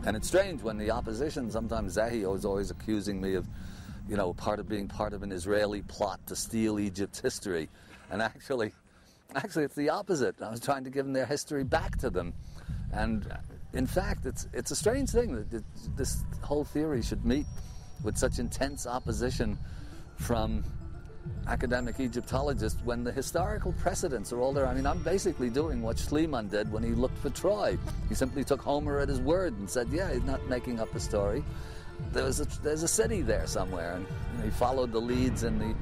And it's strange when the opposition, sometimes Zahi was always accusing me of, you know, being part of an Israeli plot to steal Egypt's history. And actually it's the opposite. I was trying to give them their history back to them. And in fact, it's a strange thing that this whole theory should meet with such intense opposition from academic Egyptologists when the historical precedents are all there. I mean, I'm basically doing what Schliemann did when he looked for Troy. He simply took Homer at his word and said, yeah, he's not making up a story. There's a city there somewhere, and you know, he followed the leads in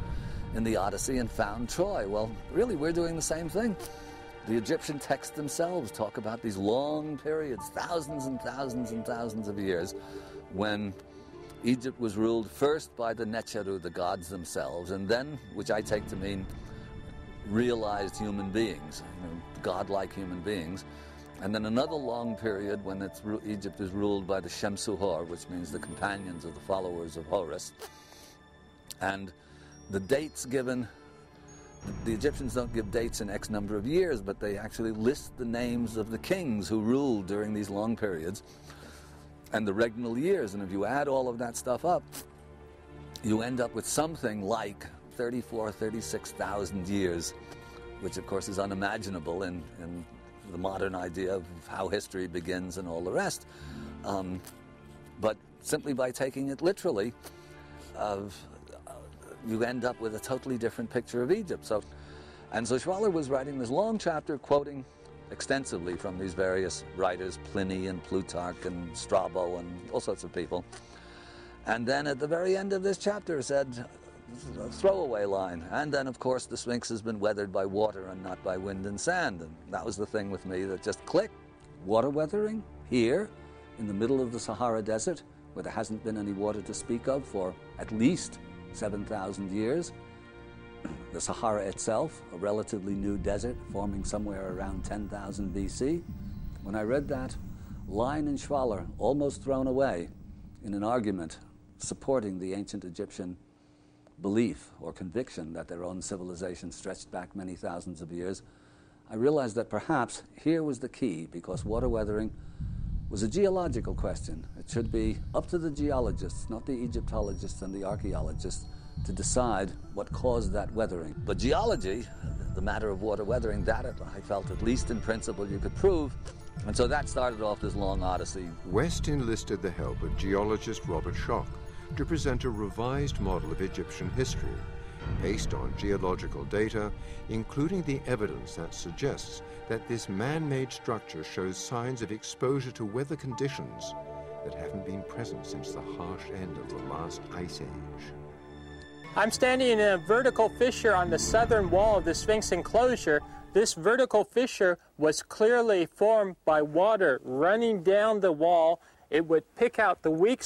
the Odyssey and found Troy. Well, really, we're doing the same thing. The Egyptian texts themselves talk about these long periods, thousands and thousands and thousands of years, when Egypt was ruled first by the Necheru, the gods themselves, and then, which I take to mean realized human beings, you know, godlike human beings, and then another long period when Egypt is ruled by the Shemsuhor, which means the companions of the followers of Horus. And the dates given, the Egyptians don't give dates in X number of years, but they actually list the names of the kings who ruled during these long periods and the regnal years. And if you add all of that stuff up, you end up with something like 36,000 years, which of course is unimaginable in the modern idea of how history begins and all the rest. But simply by taking it literally, you end up with a totally different picture of Egypt. So Schwaller was writing this long chapter quoting extensively from these various writers, Pliny and Plutarch and Strabo and all sorts of people. And then at the very end of this chapter said, a throwaway line, and then of course the Sphinx has been weathered by water and not by wind and sand. And that was the thing with me that just clicked. Water weathering here in the middle of the Sahara Desert, where there hasn't been any water to speak of for at least 7,000 years. The Sahara itself, a relatively new desert forming somewhere around 10,000 BC. When I read that line in Schwaller, almost thrown away in an argument supporting the ancient Egyptian belief or conviction that their own civilization stretched back many thousands of years, I realized that perhaps here was the key, because water weathering was a geological question. It should be up to the geologists, not the Egyptologists and the archaeologists, to decide what caused that weathering. But geology, the matter of water weathering, that I felt at least in principle you could prove. And so that started off this long odyssey. West enlisted the help of geologist Robert Schoch to present a revised model of Egyptian history based on geological data, including the evidence that suggests that this man-made structure shows signs of exposure to weather conditions that haven't been present since the harsh end of the last ice age. I'm standing in a vertical fissure on the southern wall of the Sphinx enclosure. This vertical fissure was clearly formed by water running down the wall. It would pick out the weak